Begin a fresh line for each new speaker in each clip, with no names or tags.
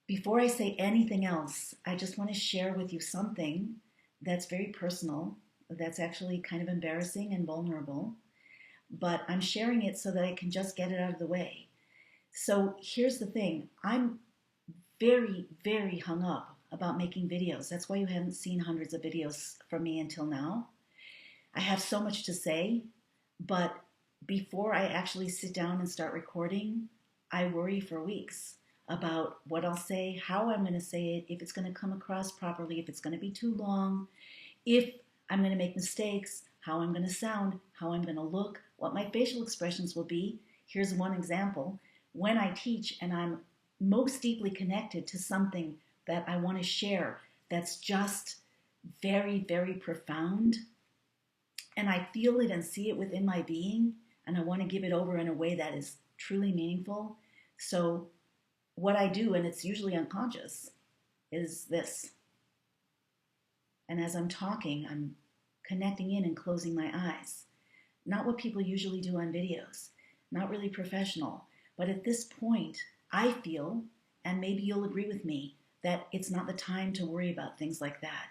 Before I say anything else, I just want to share with you something that's very personal, that's actually kind of embarrassing and vulnerable, but I'm sharing it so that I can just get it out of the way. So here's the thing. I'm very, very hung up about making videos. That's why you haven't seen hundreds of videos from me until now. I have so much to say, but before I actually sit down and start recording, I worry for weeks about what I'll say, how I'm going to say it, if it's going to come across properly, if it's going to be too long, if I'm going to make mistakes, how I'm going to sound, how I'm going to look, what my facial expressions will be. Here's one example. When I teach and I'm most deeply connected to something that I want to share that's just very, very profound, and I feel it and see it within my being, and I want to give it over in a way that is truly meaningful. So, what I do, and it's usually unconscious, is this. And as I'm talking, I'm connecting in and closing my eyes. Not what people usually do on videos, not really professional. But at this point, I feel, and maybe you'll agree with me, that it's not the time to worry about things like that.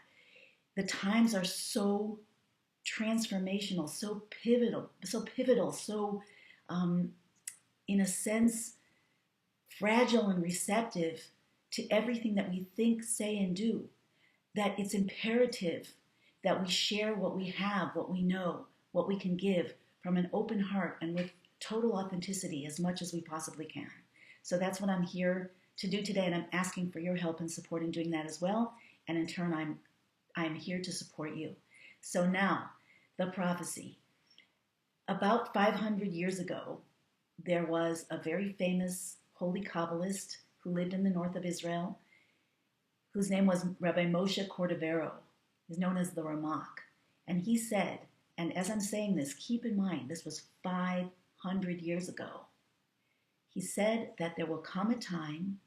The times are so transformational, so in a sense, fragile and receptive to everything that we think, say, and do, that it's imperative that we share what we have, what we know, what we can give from an open heart and with total authenticity as much as we possibly can. So that's what I'm here to do today, and I'm asking for your help and support in doing that as well. And in turn, I'm here to support you. So now, the prophecy. About 500 years ago, there was a very famous holy Kabbalist who lived in the north of Israel, whose name was Rabbi Moshe Cordovero. He's known as the Ramak. And he said, and as I'm saying this, keep in mind, this was 500 years ago. He said that there will come a time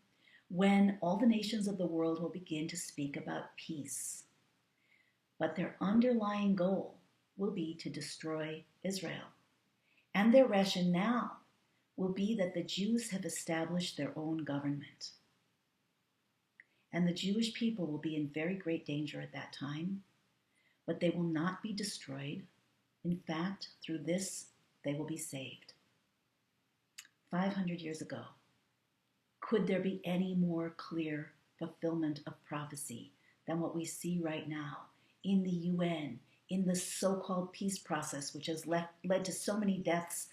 when all the nations of the world will begin to speak about peace. But their underlying goal will be to destroy Israel. And their rationale will be that the Jews have established their own government. And the Jewish people will be in very great danger at that time, but they will not be destroyed. In fact, through this, they will be saved. 500 years ago. Could there be any more clear fulfillment of prophecy than what we see right now in the UN, in the so-called peace process, which has led to so many deaths,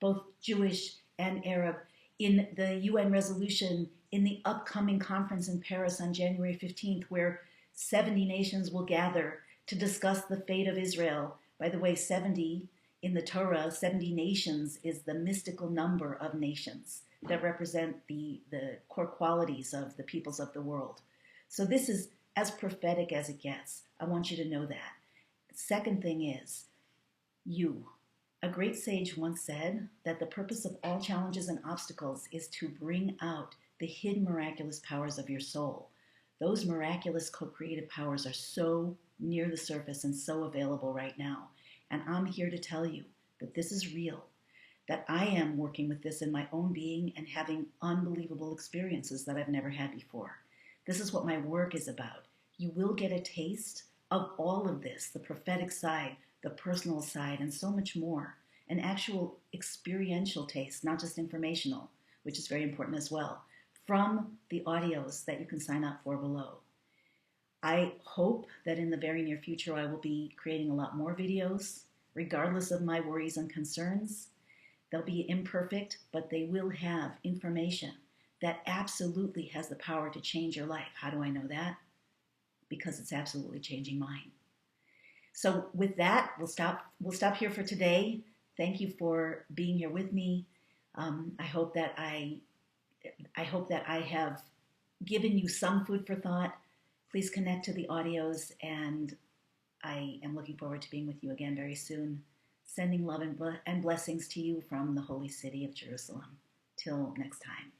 both Jewish and Arab, in the UN resolution, in the upcoming conference in Paris on January 15th, where 70 nations will gather to discuss the fate of Israel. By the way, 70 in the Torah, 70 nations is the mystical number of nations that represent the core qualities of the peoples of the world. So this is as prophetic as it gets. I want you to know that. The second thing is, a great sage once said that the purpose of all challenges and obstacles is to bring out the hidden miraculous powers of your soul. Those miraculous co-creative powers are so near the surface and so available right now. And I'm here to tell you that this is real, that I am working with this in my own being and having unbelievable experiences that I've never had before. This is what my work is about. You will get a taste of all of this, the prophetic side, the personal side, and so much more. An actual experiential taste, not just informational, which is very important as well, from the audios that you can sign up for below. I hope that in the very near future I will be creating a lot more videos, regardless of my worries and concerns. They'll be imperfect, but they will have information that absolutely has the power to change your life. How do I know that? Because it's absolutely changing mine. So with that, we'll stop here for today. Thank you for being here with me. I hope that I have given you some food for thought. Please connect to the audios, and I am looking forward to being with you again very soon. Sending love and blessings to you from the holy city of Jerusalem. Till next time.